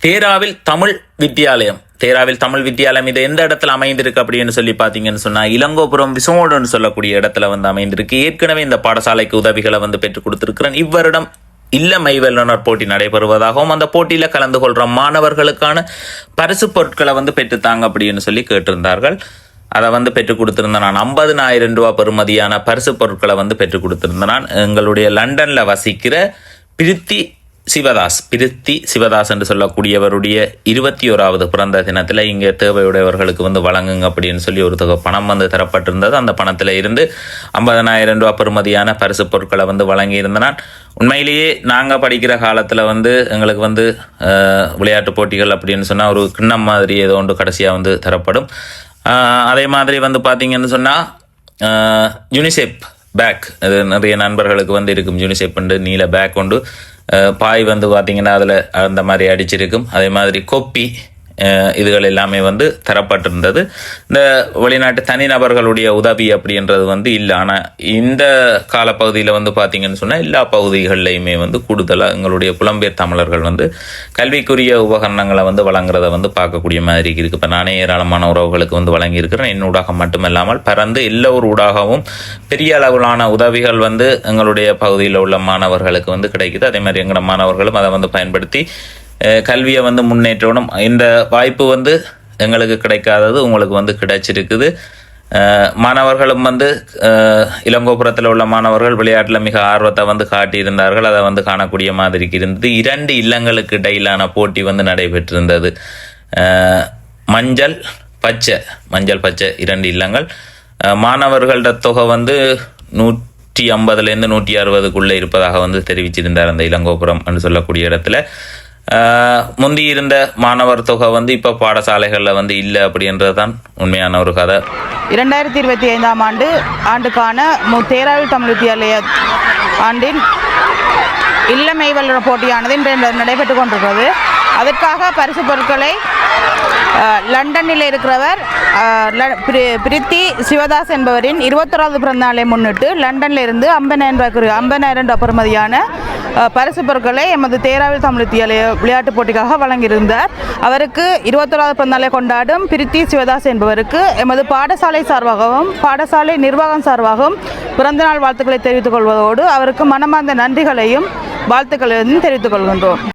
தேராவில் தமிழ் வித்தியாலயம் இது எந்த இடத்துல அமைந்திருக்கு அப்படின்னு சொல்லி பார்த்தீங்கன்னு சொன்னால் இளங்கோபுரம் விசமோடுன்னு சொல்லக்கூடிய இடத்துல வந்து அமைந்திருக்கு. ஏற்கனவே இந்த பாடசாலைக்கு உதவிகளை வந்து பெற்றுக் கொடுத்திருக்கிறேன். இவ்வருடம் இல்ல மெய்வல்லுனர் போட்டி நடைபெறுவதாகவும் அந்த போட்டியில் கலந்து கொள்கிற மாணவர்களுக்கான பரிசு பொருட்களை வந்து பெற்றுத்தாங்க அப்படின்னு சொல்லி கேட்டிருந்தார்கள். அதை வந்து பெற்றுக் கொடுத்திருந்தேன். நான் 50,000 ரூபா பெறுமதியான பரிசு பொருட்களை வந்து பெற்றுக் கொடுத்திருந்தேன். நான் எங்களுடைய லண்டனில் வசிக்கிற பிரித்தி சிவதாஸ் என்று சொல்லக்கூடியவருடைய 21வது பிறந்த தினத்தில் இங்கே தேவையுடையவர்களுக்கு வந்து வழங்குங்க அப்படின்னு சொல்லி ஒரு தொகை பணம் வந்து தரப்பட்டிருந்தது. அந்த பணத்தில் இருந்து 50,000 ரூபா பெறுமதியான பரிசு பொருட்களை வந்து வழங்கியிருந்தேன். உண்மையிலேயே நாங்கள் படிக்கிற காலத்தில் வந்து எங்களுக்கு வந்து விளையாட்டு போட்டிகள் அப்படின்னு சொன்னால் ஒரு கிண்ணம் மாதிரி ஏதோ ஒன்று கடைசியாக வந்து தரப்படும். அதே மாதிரி வந்து பார்த்தீங்கன்னு சொன்னால் யூனிசெஃப் பேக், அது நிறைய நண்பர்களுக்கு வந்து இருக்கும். யூனிசெஃப் உண்டு, நீல பேக் உண்டு, பாய் வந்து பார்த்திங்கன்னா அதில் அந்த மாதிரி அடிச்சிருக்கும். அதே மாதிரி கொப்பி, இதுகள் எல்லாமே வந்து தரப்பட்டிருந்தது. இந்த வெளிநாட்டு தனிநபர்களுடைய உதவி அப்படின்றது வந்து இல்லை. ஆனால் இந்த காலப்பகுதியில் வந்து பார்த்திங்கன்னு சொன்னால் எல்லா பகுதிகளிலையுமே வந்து கூடுதலாக எங்களுடைய புலம்பெயர் தமிழர்கள் வந்து கல்விக்குரிய உபகரணங்களை வந்து வழங்குறத வந்து பார்க்கக்கூடிய மாதிரி இருக்குது. இப்போ நானே ஏராளமான உறவுகளுக்கு வந்து வழங்கியிருக்கிறேன். என் ஊடாகம் மட்டுமல்லாமல் பறந்து எல்லோரு ஊடாகவும் பெரிய அளவிலான உதவிகள் வந்து எங்களுடைய பகுதியில் உள்ள மாணவர்களுக்கு வந்து கிடைக்குது. அதே மாதிரி எங்களோட மாணவர்களும் அதை வந்து பயன்படுத்தி கல்வியை வந்து முன்னேற்றணும். இந்த வாய்ப்பு வந்து எங்களுக்கு கிடைக்காதது உங்களுக்கு வந்து கிடைச்சிருக்குது. மாணவர்களும் வந்து இளங்கோபுரத்தில் உள்ள மாணவர்கள் விளையாட்டில் மிக ஆர்வத்தை வந்து காட்டியிருந்தார்கள். அதை வந்து காணக்கூடிய மாதிரி இருந்தது. 2 இல்லங்களுக்கு இடையிலான போட்டி வந்து நடைபெற்றிருந்தது. மஞ்சள் பச்சை 2 இல்லங்கள். மாணவர்களோட தொகை வந்து 150லேருந்து 160க்குள்ளே இருப்பதாக வந்து தெரிவிச்சிருந்தார் அந்த இளங்கோபுரம் என்று சொல்லக்கூடிய இடத்துல. முந்தி இருந்த மாணவர் தொகை வந்து இப்போ பாடசாலைகளில் வந்து இல்லை அப்படின்றது தான் உண்மையான ஒரு கதை. 2025 ஆண்டுக்கான தேராவில் தமிழ் வித்தியாலய ஆண்டின் இல்ல மெய்வல்லுனர் போட்டியானது இன்று நடைபெற்று கொண்டிருக்கிறது. அதற்காக பரிசு பொருட்களை லண்டனில் இருக்கிறவர் பிரித்தி சிவதாஸ் என்பவரின் 21வது பிறந்த நாளை முன்னிட்டு லண்டனில் இருந்து 50,000 ரூபாய் பெறுமதியான பரிசு பொருட்களை எமது தேராவில் தமிழ் வித்தியாலய விளையாட்டுப் போட்டிக்காக வழங்கியிருந்தார். அவருக்கு 21வது பிறந்த நாளை கொண்டாடும் பிரித்தி சிவதாஸ் என்பவருக்கு எமது பாடசாலை சார்பாகவும் பாடசாலை நிர்வாகம் சார்பாகவும் பிறந்தநாள் வாழ்த்துக்களை தெரிவித்துக் கொள்வதோடு அவருக்கு மனமார்ந்த நன்றிகளையும் வாழ்த்துக்களையும் தெரிவித்துக் கொள்கின்றோம்.